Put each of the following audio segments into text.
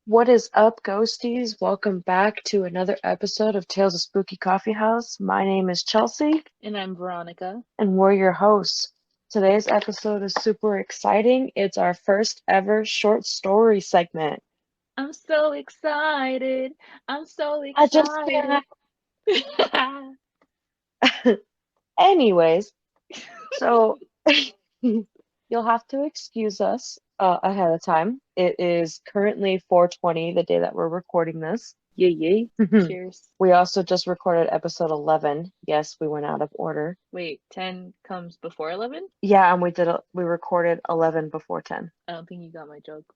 What is up, Ghosties? Welcome back to another episode of Tales of Spooky Coffee House. My name is Chelsea, And I'm Veronica. and we're your hosts. Today's episode is super exciting. It's our first ever short story segment. I'm so excited. I'm so I just excited. can't. Anyways, so you'll have to excuse us ahead of time. It is currently 4:20, the day that we're recording this. Yay, yay. Cheers. We also just recorded episode 11. Yes, we went out of order. Wait, 10 comes before 11? Yeah, and we recorded 11 before 10. I don't think you got my joke.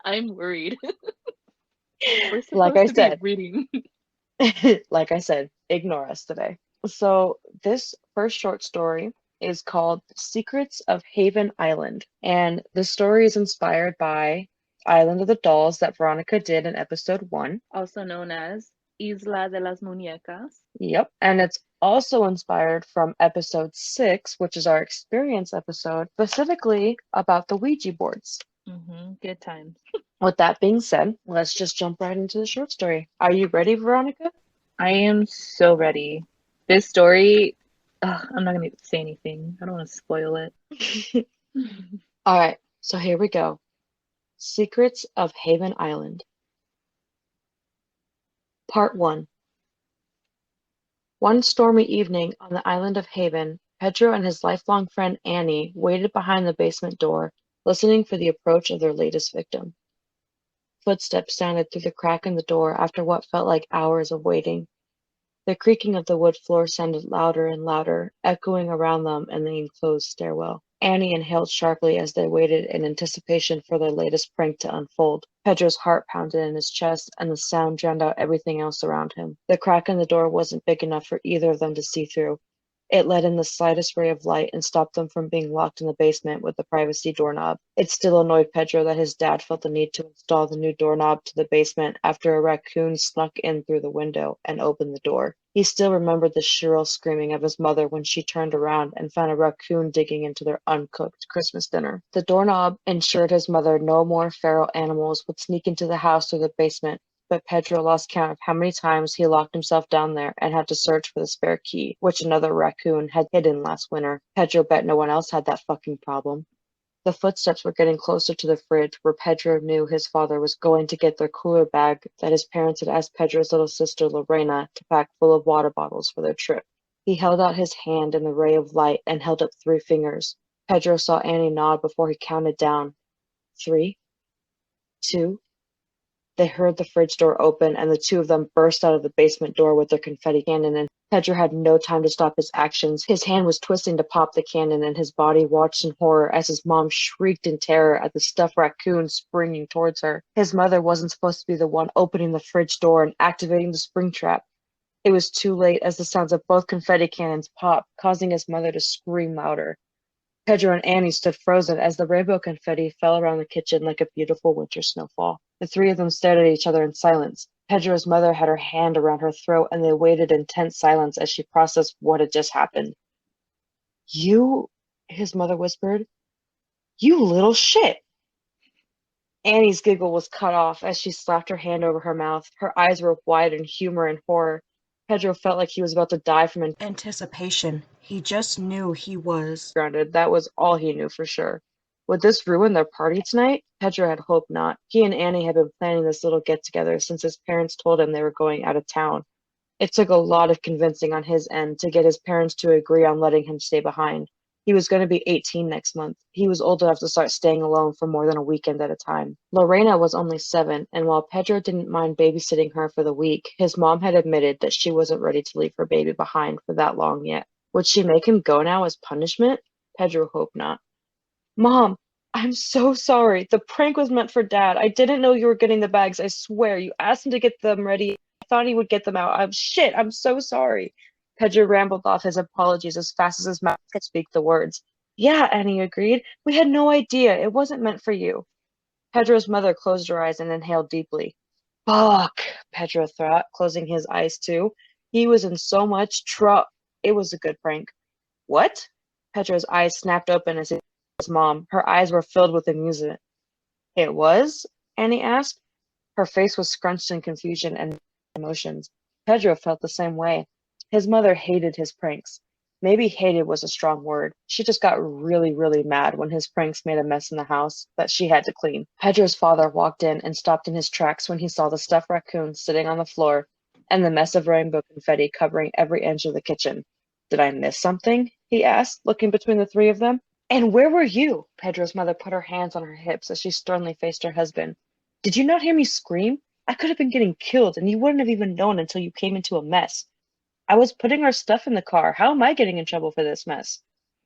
I'm worried. We're Like supposed I to be said, reading. like I said, ignore us today. So this first short story is called Secrets of Haven Island, and the story is inspired by Island of the Dolls that Veronica did in episode 1. Also known as Isla de las Muñecas. Yep, and it's also inspired from episode 6, which is our experience episode, specifically about the Ouija boards. Good times. With that being said, let's just jump right into the short story. Are you ready, Veronica? I am so ready. This story, I'm not going to say anything. I don't want to spoil it. All right, so here we go. Secrets of Haven Island. Part 1. One stormy evening on the island of Haven, Pedro and his lifelong friend Annie waited behind the basement door, listening for the approach of their latest victim. Footsteps sounded through the crack in the door after what felt like hours of waiting. The creaking of the wood floor sounded louder and louder, echoing around them in the enclosed stairwell. Annie inhaled sharply as they waited in anticipation for their latest prank to unfold. Pedro's heart pounded in his chest, and the sound drowned out everything else around him. The crack in the door wasn't big enough for either of them to see through. It let in the slightest ray of light and stopped them from being locked in the basement with the privacy doorknob. It still annoyed Pedro that his dad felt the need to install the new doorknob to the basement after a raccoon snuck in through the window and opened the door. He still remembered the shrill screaming of his mother when she turned around and found a raccoon digging into their uncooked Christmas dinner. The doorknob ensured his mother no more feral animals would sneak into the house through the basement, but Pedro lost count of how many times he locked himself down there and had to search for the spare key, which another raccoon had hidden last winter. Pedro bet no one else had that fucking problem. The footsteps were getting closer to the fridge where Pedro knew his father was going to get their cooler bag that his parents had asked Pedro's little sister Lorena to pack full of water bottles for their trip. He held out his hand in the ray of light and held up 3 fingers. Pedro saw Annie nod before he counted down. 3, 2. They heard the fridge door open, and the two of them burst out of the basement door with their confetti cannon, and Pedro had no time to stop his actions. His hand was twisting to pop the cannon, and his body watched in horror as his mom shrieked in terror at the stuffed raccoon springing towards her. His mother wasn't supposed to be the one opening the fridge door and activating the spring trap. It was too late as the sounds of both confetti cannons popped, causing his mother to scream louder. Pedro and Annie stood frozen as the rainbow confetti fell around the kitchen like a beautiful winter snowfall. The 3 of them stared at each other in silence. Pedro's mother had her hand around her throat, and they waited in tense silence as she processed what had just happened. You, his mother whispered, you little shit. Annie's giggle was cut off as she slapped her hand over her mouth. Her eyes were wide in humor and horror. Pedro felt like he was about to die from Anticipation. He just knew he was. grounded. That was all he knew for sure. Would this ruin their party tonight? Pedro had hoped not. He and Annie had been planning this little get-together since his parents told him they were going out of town. It took a lot of convincing on his end to get his parents to agree on letting him stay behind. He was going to be 18 next month. He was old enough to start staying alone for more than a weekend at a time. Lorena was only 7, and while Pedro didn't mind babysitting her for the week, his mom had admitted that she wasn't ready to leave her baby behind for that long yet. Would she make him go now as punishment? Pedro hoped not. Mom, I'm so sorry. The prank was meant for Dad. I didn't know you were getting the bags. I swear. You asked him to get them ready. I thought he would get them out. I'm so sorry. Pedro rambled off his apologies as fast as his mouth could speak the words. Yeah, Annie agreed. We had no idea. It wasn't meant for you. Pedro's mother closed her eyes and inhaled deeply. Fuck, Pedro thought, closing his eyes too. He was in so much trouble. It was a good prank. What? Pedro's eyes snapped open as he looked at his mom. Her eyes were filled with amusement. It was? Annie asked. Her face was scrunched in confusion and emotions. Pedro felt the same way. His mother hated his pranks. Maybe hated was a strong word. She just got really, really mad when his pranks made a mess in the house that she had to clean. Pedro's father walked in and stopped in his tracks when he saw the stuffed raccoon sitting on the floor and the mess of rainbow confetti covering every inch of the kitchen. Did I miss something? He asked, looking between the three of them. And where were you? Pedro's mother put her hands on her hips as she sternly faced her husband. Did you not hear me scream? I could have been getting killed, and you wouldn't have even known until you came into a mess. I was putting our stuff in the car. How am I getting in trouble for this mess?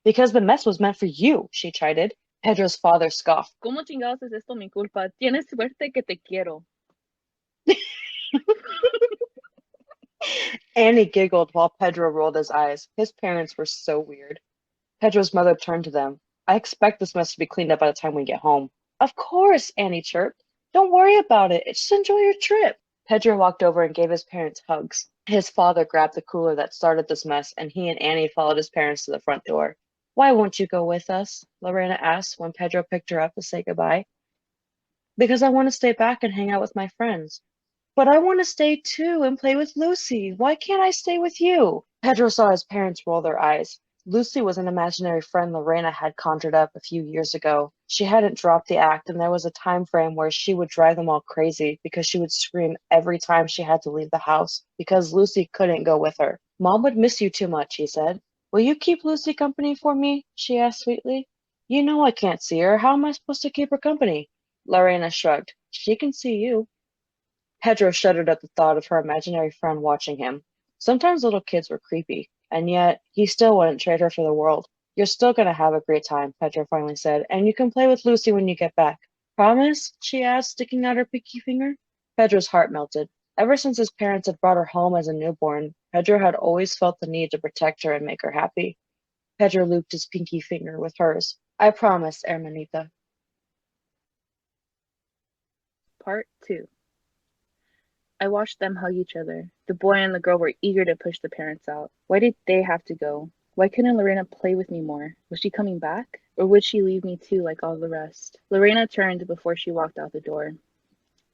Because the mess was meant for you, she chided. Pedro's father scoffed. ¿Cómo chingados es esto mi culpa? Tienes suerte que te quiero. Annie giggled while Pedro rolled his eyes. His parents were so weird. Pedro's mother turned to them. I expect this mess to be cleaned up by the time we get home. Of course, Annie chirped. Don't worry about it. Just enjoy your trip. Pedro walked over and gave his parents hugs. His father grabbed the cooler that started this mess, and he and Annie followed his parents to the front door. Why won't you go with us? Lorena asked when Pedro picked her up to say goodbye. Because I want to stay back and hang out with my friends. But I want to stay too and play with Lucy. Why can't I stay with you? Pedro saw his parents roll their eyes. Lucy was an imaginary friend Lorena had conjured up a few years ago. She hadn't dropped the act, and there was a time frame where she would drive them all crazy because she would scream every time she had to leave the house because Lucy couldn't go with her. Mom would miss you too much, he said. Will you keep Lucy company for me? She asked sweetly. You know I can't see her. How am I supposed to keep her company? Lorena shrugged. She can see you. Pedro shuddered at the thought of her imaginary friend watching him. Sometimes little kids were creepy, and yet he still wouldn't trade her for the world. You're still going to have a great time, Pedro finally said, and you can play with Lucy when you get back. Promise? She asked, sticking out her pinky finger. Pedro's heart melted. Ever since his parents had brought her home as a newborn, Pedro had always felt the need to protect her and make her happy. Pedro looped his pinky finger with hers. I promise, hermanita. Part 2. I watched them hug each other. The boy and the girl were eager to push the parents out. Why did they have to go? Why couldn't Lorena play with me more? Was she coming back? Or would she leave me too like all the rest? Lorena turned before she walked out the door.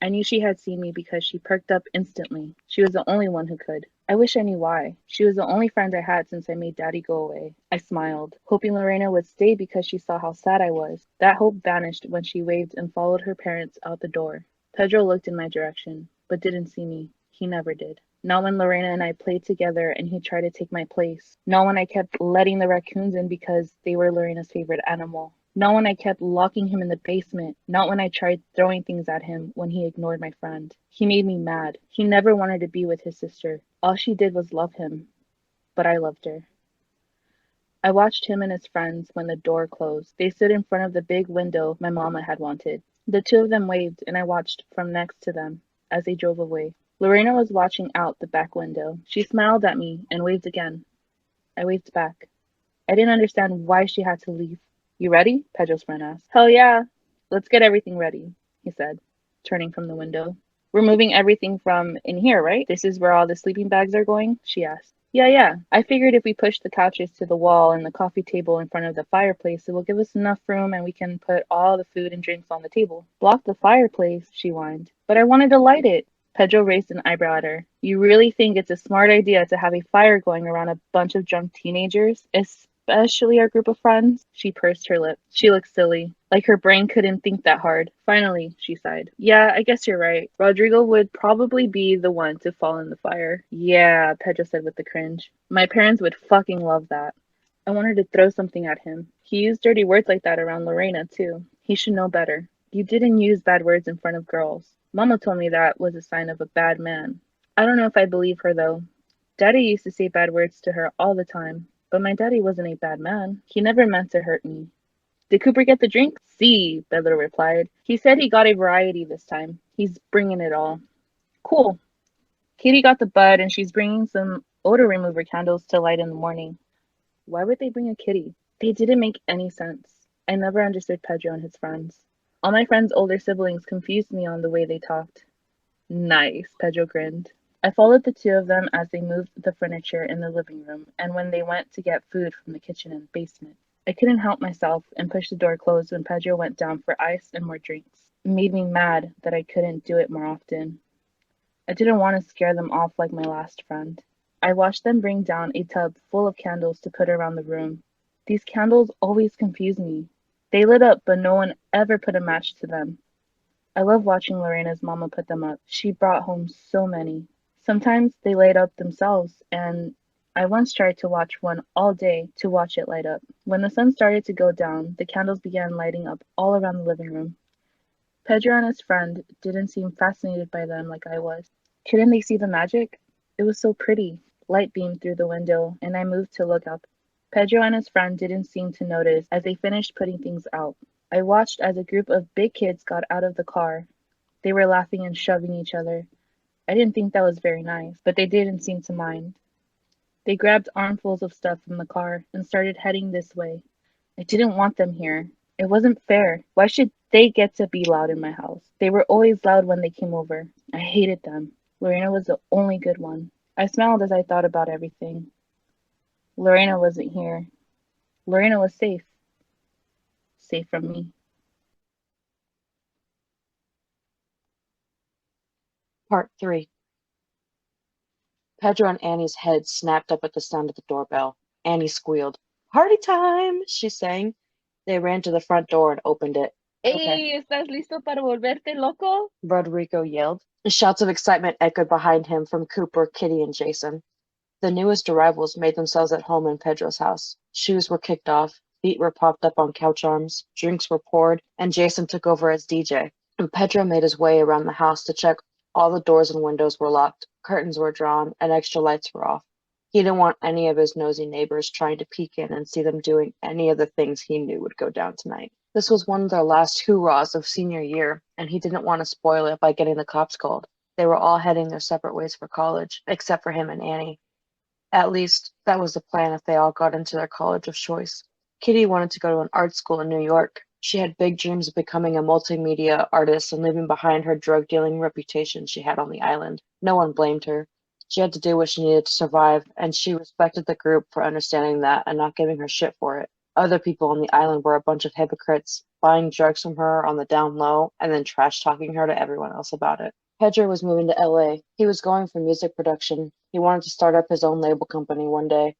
I knew she had seen me because she perked up instantly. She was the only one who could. I wish I knew why. She was the only friend I had since I made Daddy go away. I smiled, hoping Lorena would stay because she saw how sad I was. That hope vanished when she waved and followed her parents out the door. Pedro looked in my direction, but didn't see me. He never did. Not when Lorena and I played together and he tried to take my place. Not when I kept letting the raccoons in because they were Lorena's favorite animal. Not when I kept locking him in the basement. Not when I tried throwing things at him when he ignored my friend. He made me mad. He never wanted to be with his sister. All she did was love him. But I loved her. I watched him and his friends when the door closed. They stood in front of the big window my mama had wanted. The two of them waved, and I watched from next to them as they drove away. Lorena was watching out the back window. She smiled at me and waved again. I waved back. I didn't understand why she had to leave. You ready? Pedro's friend asked. Hell yeah. Let's get everything ready, he said, turning from the window. We're moving everything from in here, right? This is where all the sleeping bags are going? She asked. Yeah. I figured if we push the couches to the wall and the coffee table in front of the fireplace, it will give us enough room and we can put all the food and drinks on the table. Block the fireplace, she whined. But I wanted to light it. Pedro raised an eyebrow at her. You really think it's a smart idea to have a fire going around a bunch of drunk teenagers? Especially our group of friends? She pursed her lips. She looked silly, like her brain couldn't think that hard. Finally, she sighed. Yeah, I guess you're right. Rodrigo would probably be the one to fall in the fire. Yeah, Pedro said with a cringe. My parents would fucking love that. I wanted to throw something at him. He used dirty words like that around Lorena, too. He should know better. You didn't use bad words in front of girls. Mama told me that was a sign of a bad man. I don't know if I believe her, though. Daddy used to say bad words to her all the time. But my daddy wasn't a bad man. He never meant to hurt me. Did Cooper get the drink? Si, Pedro replied. He said he got a variety this time. He's bringing it all. Cool. Katie got the bud and she's bringing some odor remover candles to light in the morning. Why would they bring a kitty? They didn't make any sense. I never understood Pedro and his friends. All my friends' older siblings confused me on the way they talked. Nice, Pedro grinned. I followed the two of them as they moved the furniture in the living room and when they went to get food from the kitchen and basement. I couldn't help myself and pushed the door closed when Pedro went down for ice and more drinks. It made me mad that I couldn't do it more often. I didn't want to scare them off like my last friend. I watched them bring down a tub full of candles to put around the room. These candles always confuse me. They lit up, but no one ever put a match to them. I love watching Lorena's mama put them up. She brought home so many. Sometimes they light up themselves, and I once tried to watch one all day to watch it light up. When the sun started to go down, the candles began lighting up all around the living room. Pedro and his friend didn't seem fascinated by them like I was. Couldn't they see the magic? It was so pretty. Light beamed through the window, and I moved to look out. Pedro and his friend didn't seem to notice as they finished putting things out. I watched as a group of big kids got out of the car. They were laughing and shoving each other. I didn't think that was very nice, but they didn't seem to mind. They grabbed armfuls of stuff from the car and started heading this way. I didn't want them here. It wasn't fair. Why should they get to be loud in my house? They were always loud when they came over. I hated them. Lorena was the only good one. I smiled as I thought about everything. Lorena wasn't here. Lorena was safe. Safe from me. Part 3. Pedro and Annie's heads snapped up at the sound of the doorbell. Annie squealed. "Party time!" she sang. They ran to the front door and opened it. Hey, ¿estás listo para volverte loco? Rodrigo yelled. Shouts of excitement echoed behind him from Cooper, Kitty, and Jason. The newest arrivals made themselves at home in Pedro's house. Shoes were kicked off, feet were propped up on couch arms, drinks were poured, and Jason took over as DJ. And Pedro made his way around the house to check all the doors and windows were locked, curtains were drawn, and extra lights were off. He didn't want any of his nosy neighbors trying to peek in and see them doing any of the things he knew would go down tonight. This was one of their last hoorahs of senior year, and he didn't want to spoil it by getting the cops called. They were all heading their separate ways for college, except for him and Annie. At least, that was the plan if they all got into their college of choice. Kitty wanted to go to an art school in New York. She had big dreams of becoming a multimedia artist and leaving behind her drug-dealing reputation she had on the island. No one blamed her. She had to do what she needed to survive, and she respected the group for understanding that and not giving her shit for it. Other people on the island were a bunch of hypocrites, buying drugs from her on the down low and then trash-talking her to everyone else about it. Pedro was moving to LA. He was going for music production. He wanted to start up his own label company one day.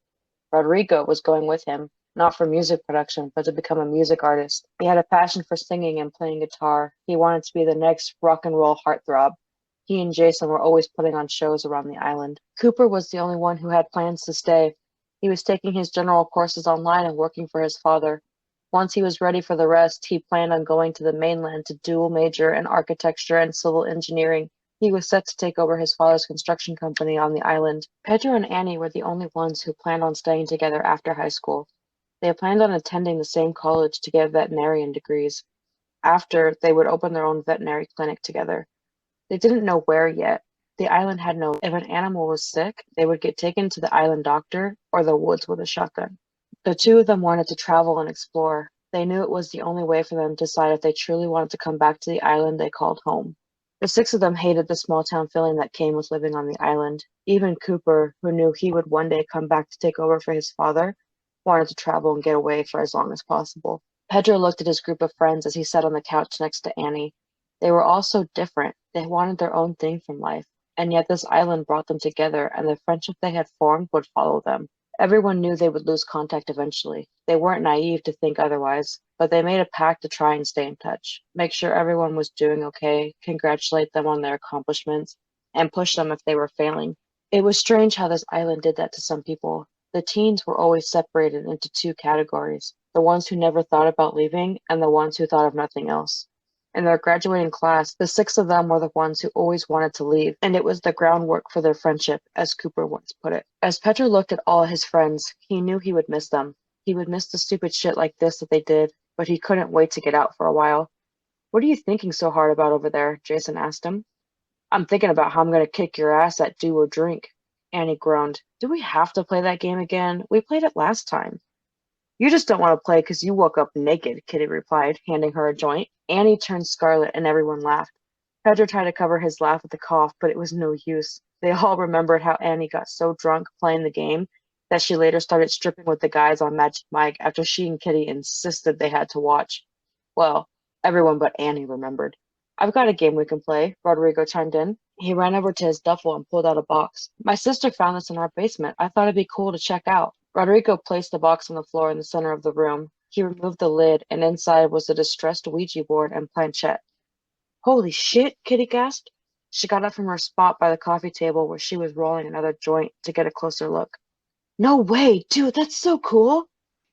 Rodrigo was going with him, not for music production, but to become a music artist. He had a passion for singing and playing guitar. He wanted to be the next rock and roll heartthrob. He and Jason were always putting on shows around the island. Cooper was the only one who had plans to stay. He was taking his general courses online and working for his father. Once he was ready for the rest, he planned on going to the mainland to dual major in architecture and civil engineering. He was set to take over his father's construction company on the island. Pedro and Annie were the only ones who planned on staying together after high school. They planned on attending the same college to get veterinarian degrees. After, they would open their own veterinary clinic together. They didn't know where yet. The island had no. If an animal was sick, they would get taken to the island doctor or the woods with a shotgun. The two of them wanted to travel and explore. They knew it was the only way for them to decide if they truly wanted to come back to the island they called home. The six of them hated the small town feeling that came with living on the island. Even Cooper, who knew he would one day come back to take over for his father, wanted to travel and get away for as long as possible. Pedro looked at his group of friends as he sat on the couch next to Annie. They were all so different. They wanted their own thing from life, and yet this island brought them together, and the friendship they had formed would follow them. Everyone knew they would lose contact eventually. They weren't naive to think otherwise, but they made a pact to try and stay in touch, make sure everyone was doing okay, congratulate them on their accomplishments, and push them if they were failing. It was strange how this island did that to some people. The teens were always separated into two categories, the ones who never thought about leaving and the ones who thought of nothing else. In their graduating class, the six of them were the ones who always wanted to leave, and it was the groundwork for their friendship, as Cooper once put it. As Pedro looked at all his friends, he knew he would miss them. He would miss the stupid shit like this that they did, but he couldn't wait to get out for a while. "What are you thinking so hard about over there?" Jason asked him. "I'm thinking about how I'm going to kick your ass at Do or Drink." Annie groaned. "Do we have to play that game again? We played it last time." "You just don't want to play because you woke up naked," Kitty replied, handing her a joint. Annie turned scarlet and everyone laughed. Pedro tried to cover his laugh with a cough, but it was no use. They all remembered how Annie got so drunk playing the game that she later started stripping with the guys on Magic Mike after she and Kitty insisted they had to watch. Well, everyone but Annie remembered. I've got a game we can play, Rodrigo chimed in. He ran over to his duffel and pulled out a box. My sister found this in our basement. I thought it'd be cool to check out. Rodrigo placed the box on the floor in the center of the room. He removed the lid, and inside was a distressed Ouija board and planchette. Holy shit, Kitty gasped. She got up from her spot by the coffee table where she was rolling another joint to get a closer look. No way, dude, that's so cool.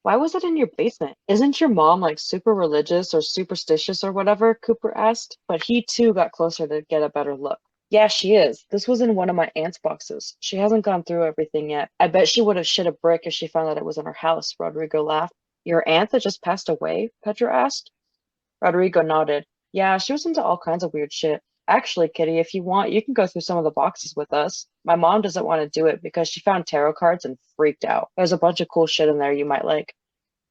Why was it in your basement? Isn't your mom like super religious or superstitious or whatever? Cooper asked, but he too got closer to get a better look. Yeah, she is. This was in one of my aunt's boxes. She hasn't gone through everything yet. I bet she would have shit a brick if she found out it was in her house, Rodrigo laughed. Your aunt that just passed away? Pedro asked. Rodrigo nodded. Yeah, she was into all kinds of weird shit. Actually, Kitty, if you want, you can go through some of the boxes with us. My mom doesn't want to do it because she found tarot cards and freaked out. There's a bunch of cool shit in there you might like.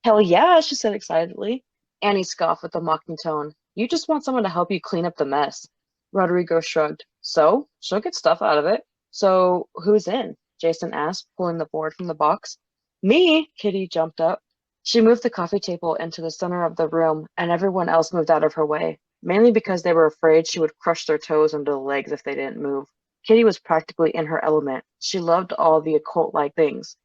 Hell yeah, she said excitedly. Annie scoffed with a mocking tone. You just want someone to help you clean up the mess. Rodrigo shrugged. So, she'll get stuff out of it. So, who's in? Jason asked, pulling the board from the box. Me! Kitty jumped up. She moved the coffee table into the center of the room, and everyone else moved out of her way, mainly because they were afraid she would crush their toes into the legs if they didn't move. Kitty was practically in her element. She loved all the occult-like things.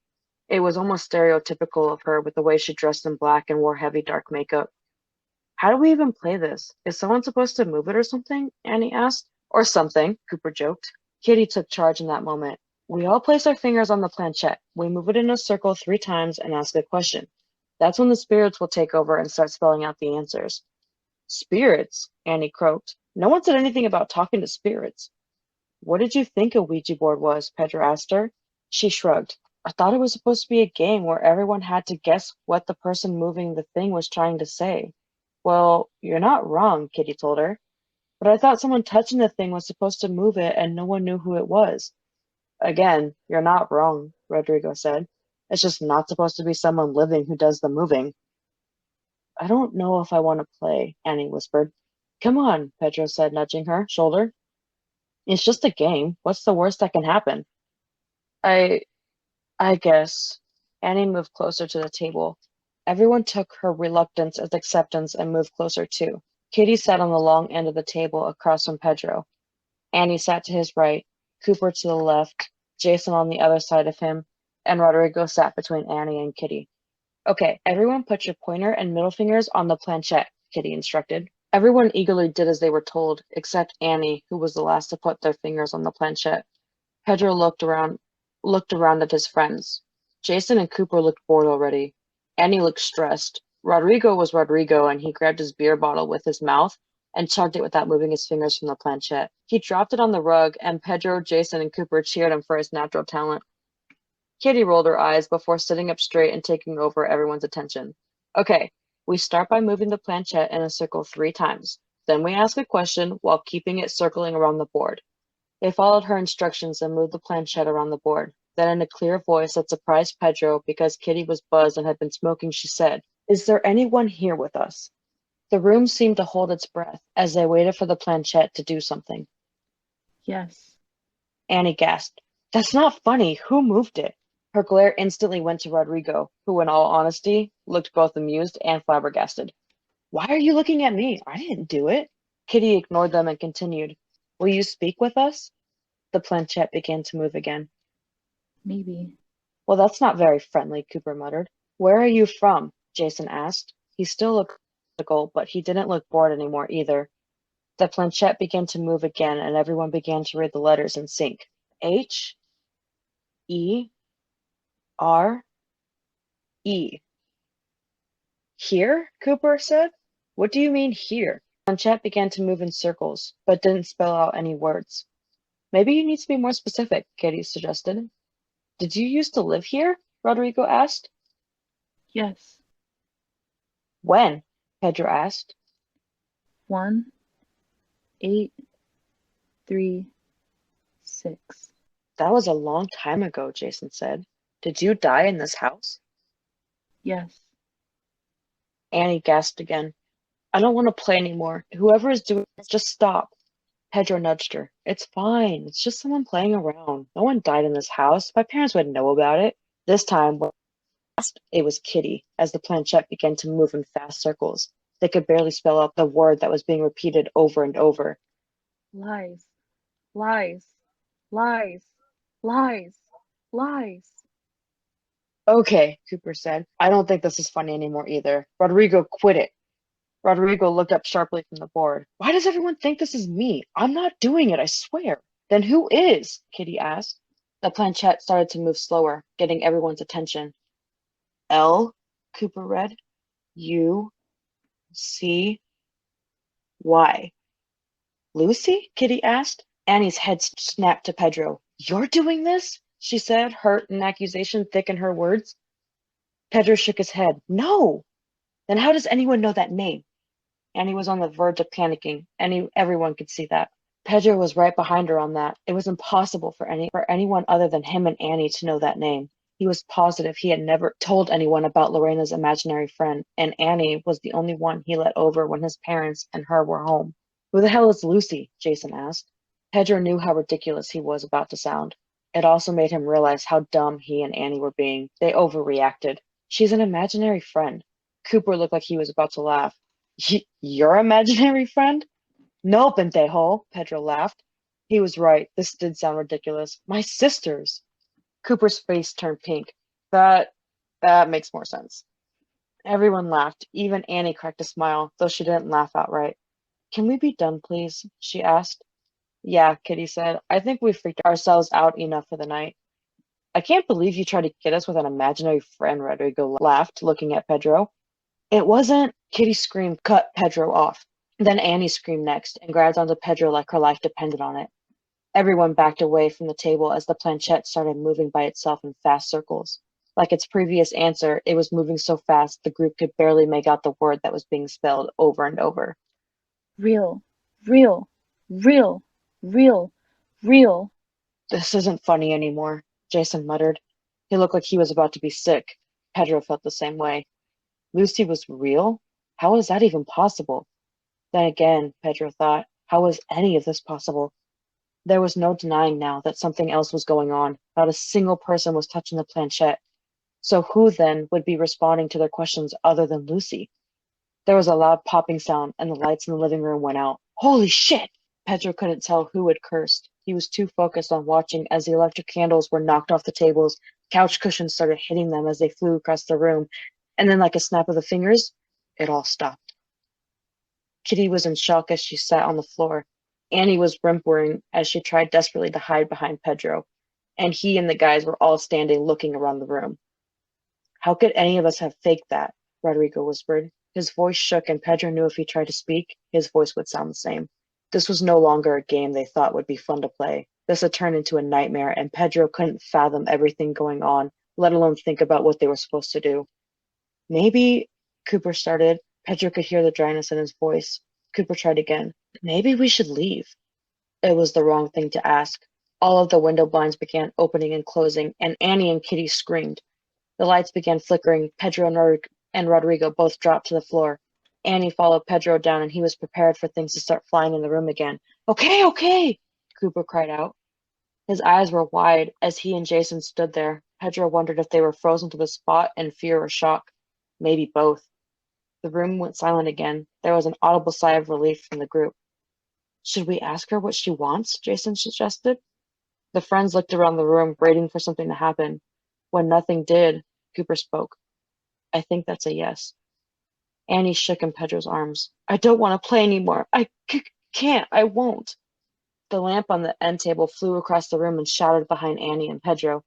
It was almost stereotypical of her with the way she dressed in black and wore heavy dark makeup. How do we even play this? Is someone supposed to move it or something? Annie asked. Or something, Cooper joked. Kitty took charge in that moment. We all place our fingers on the planchette. We move it in a circle 3 times and ask a question. That's when the spirits will take over and start spelling out the answers. Spirits? Annie croaked. No one said anything about talking to spirits. What did you think a Ouija board was? Pedro asked her. She shrugged. I thought it was supposed to be a game where everyone had to guess what the person moving the thing was trying to say. Well, you're not wrong, Kitty told her. But I thought someone touching the thing was supposed to move it and no one knew who it was. Again, you're not wrong, Rodrigo said. It's just not supposed to be someone living who does the moving. I don't know if I want to play, Annie whispered. Come on, Pedro said, nudging her shoulder. It's just a game. What's the worst that can happen? I guess. Annie moved closer to the table. Everyone took her reluctance as acceptance and moved closer too. Kitty sat on the long end of the table across from Pedro. Annie sat to his right, Cooper to the left, Jason on the other side of him, and Rodrigo sat between Annie and Kitty. Okay, everyone put your pointer and middle fingers on the planchette, Kitty instructed. Everyone eagerly did as they were told, except Annie, who was the last to put their fingers on the planchette. Pedro looked around at his friends. Jason and Cooper looked bored already. Annie looked stressed. Rodrigo was Rodrigo, and he grabbed his beer bottle with his mouth and chugged it without moving his fingers from the planchette. He dropped it on the rug, and Pedro, Jason, and Cooper cheered him for his natural talent. Kitty rolled her eyes before sitting up straight and taking over everyone's attention. Okay, we start by moving the planchette in a circle 3 times. Then we ask a question while keeping it circling around the board. They followed her instructions and moved the planchette around the board. Then in a clear voice that surprised Pedro because Kitty was buzzed and had been smoking, she said, Is there anyone here with us? The room seemed to hold its breath as they waited for the planchette to do something. Yes. Annie gasped. That's not funny. Who moved it? Her glare instantly went to Rodrigo, who, in all honesty, looked both amused and flabbergasted. Why are you looking at me? I didn't do it. Kitty ignored them and continued. Will you speak with us? The planchette began to move again. Maybe. Well, that's not very friendly, Cooper muttered. Where are you from? Jason asked. He still looked skeptical, but he didn't look bored anymore either. The planchette began to move again, and everyone began to read the letters in sync. H, E, R, E. Here? Cooper said. What do you mean here? The planchette began to move in circles, but didn't spell out any words. Maybe you need to be more specific, Kitty suggested. Did you used to live here? Rodrigo asked. Yes. When? Pedro asked. 1, 8, 3, 6. That was a long time ago, Jason said. Did you die in this house? Yes. Annie gasped again. I don't want to play anymore. Whoever is doing this, just stop. Pedro nudged her. It's fine. It's just someone playing around. No one died in this house. My parents would know about it. This time, it was Kitty, as the planchette began to move in fast circles. They could barely spell out the word that was being repeated over and over. Lies, lies, lies, lies, lies. Okay, Cooper said. I don't think this is funny anymore either. Rodrigo, quit it. Rodrigo looked up sharply from the board. Why does everyone think this is me? I'm not doing it, I swear. Then who is? Kitty asked. The planchette started to move slower, getting everyone's attention. L, Cooper read. U, C, Y. Lucy? Kitty asked. Annie's head snapped to Pedro. You're doing this? She said, hurt and accusation thick in her words. Pedro shook his head. No! Then how does anyone know that name? Annie was on the verge of panicking. Everyone could see that. Pedro was right behind her on that. It was impossible for anyone other than him and Annie to know that name. He was positive he had never told anyone about Lorena's imaginary friend, and Annie was the only one he let over when his parents and her were home. Who the hell is Lucy? Jason asked. Pedro knew how ridiculous he was about to sound. It also made him realize how dumb he and Annie were being. They overreacted. She's an imaginary friend. Cooper looked like he was about to laugh. Your imaginary friend? No, pendejo, Pedro laughed. He was right. This did sound ridiculous. My sisters. Cooper's face turned pink. That makes more sense. Everyone laughed. Even Annie cracked a smile, though she didn't laugh outright. Can we be done, please? She asked. Yeah, Kitty said. I think we've freaked ourselves out enough for the night. I can't believe you tried to get us with an imaginary friend, Rodrigo laughed, looking at Pedro. It wasn't. Kitty screamed, cut Pedro off. Then Annie screamed next and grabbed onto Pedro like her life depended on it. Everyone backed away from the table as the planchette started moving by itself in fast circles. Like its previous answer, it was moving so fast the group could barely make out the word that was being spelled over and over. Real, real, real, real, real. This isn't funny anymore, Jason muttered. He looked like he was about to be sick. Pedro felt the same way. Lucy was real? How was that even possible? Then again, Pedro thought, how was any of this possible? There was no denying now that something else was going on. Not a single person was touching the planchette. So who then would be responding to their questions other than Lucy? There was a loud popping sound, and the lights in the living room went out. Holy shit! Pedro couldn't tell who had cursed. He was too focused on watching as the electric candles were knocked off the tables, couch cushions started hitting them as they flew across the room, and then like a snap of the fingers, it all stopped. Kitty was in shock as she sat on the floor. Annie was whimpering as she tried desperately to hide behind Pedro, and he and the guys were all standing looking around the room. How could any of us have faked that? Rodrigo whispered. His voice shook, and Pedro knew if he tried to speak, his voice would sound the same. This was no longer a game they thought would be fun to play. This had turned into a nightmare, and Pedro couldn't fathom everything going on, let alone think about what they were supposed to do. Maybe, Cooper started. Pedro could hear the dryness in his voice. Cooper tried again. Maybe we should leave. It was the wrong thing to ask. All of the window blinds began opening and closing, and Annie and Kitty screamed. The lights began flickering. Pedro and Rodrigo both dropped to the floor. Annie followed Pedro down, and he was prepared for things to start flying in the room again. Okay, okay, Cooper cried out. His eyes were wide as he and Jason stood there. Pedro wondered if they were frozen to the spot in fear or shock. Maybe both. The room went silent again. There was an audible sigh of relief from the group. Should we ask her what she wants? Jason suggested. The friends looked around the room, waiting for something to happen. When nothing did, Cooper spoke. I think that's a yes. Annie shook in Pedro's arms. I don't want to play anymore. I can't. I won't. The lamp on the end table flew across the room and shattered behind Annie and Pedro.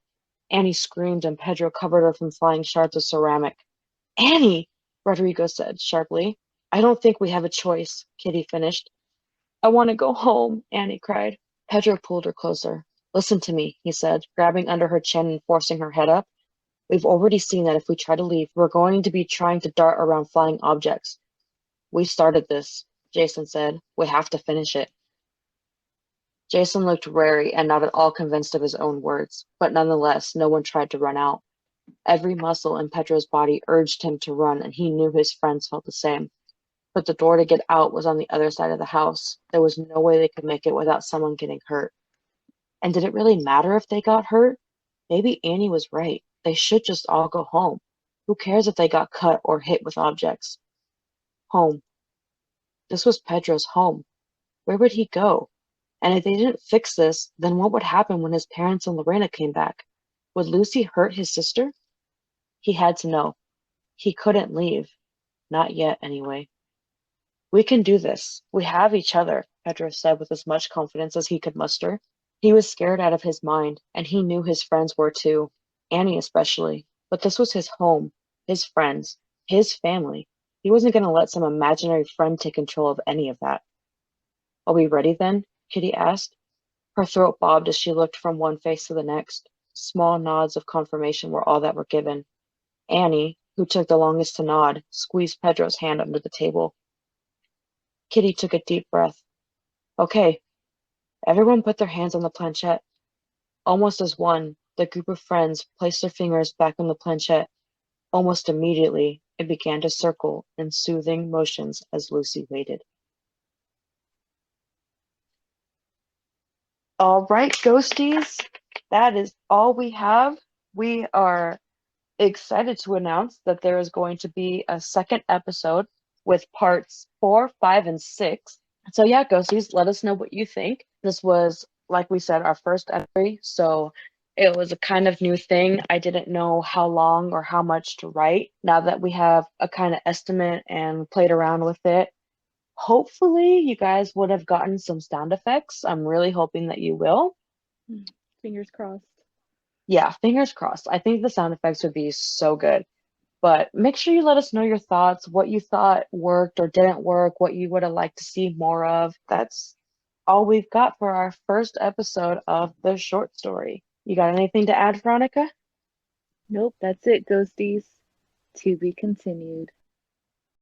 Annie screamed, and Pedro covered her from flying shards of ceramic. Annie! Rodrigo said sharply. I don't think we have a choice, Kitty finished. I want to go home, Annie cried. Pedro pulled her closer. Listen to me, he said, grabbing under her chin and forcing her head up. We've already seen that if we try to leave, we're going to be trying to dart around flying objects. We started this, Jason said. We have to finish it. Jason looked wary and not at all convinced of his own words, but nonetheless, no one tried to run out. Every muscle in Pedro's body urged him to run, and he knew his friends felt the same. But the door to get out was on the other side of the house. There was no way they could make it without someone getting hurt. And did it really matter if they got hurt? Maybe Annie was right. They should just all go home. Who cares if they got cut or hit with objects? Home. This was Pedro's home. Where would he go? And if they didn't fix this, then what would happen when his parents and Lorena came back? Would Lucy hurt his sister? He had to know. He couldn't leave. Not yet, anyway. We can do this. We have each other, Pedro said with as much confidence as he could muster. He was scared out of his mind, and he knew his friends were too, Annie especially. But this was his home, his friends, his family. He wasn't going to let some imaginary friend take control of any of that. Are we ready then? Kitty asked. Her throat bobbed as she looked from one face to the next. Small nods of confirmation were all that were given. Annie, who took the longest to nod, squeezed Pedro's hand under the table. Kitty took a deep breath. Okay. Everyone put their hands on the planchette. Almost as one, the group of friends placed their fingers back on the planchette. Almost immediately, it began to circle in soothing motions as Lucy waited. All right, ghosties, that is all we have. We are excited to announce that there is going to be a second episode with parts 4, 5, and 6. So yeah, ghosties, let us know what you think. This was, like we said, our first entry, so it was a kind of new thing. I didn't know how long or how much to write. Now that we have a kind of estimate and played around with it, hopefully you guys would have gotten some sound effects. I'm really hoping that you will. Fingers crossed. Yeah, fingers crossed. I think the sound effects would be so good. But make sure you let us know your thoughts, what you thought worked or didn't work, what you would have liked to see more of. That's all we've got for our first episode of the short story. You got anything to add, Veronica? Nope, that's it, ghosties. To be continued.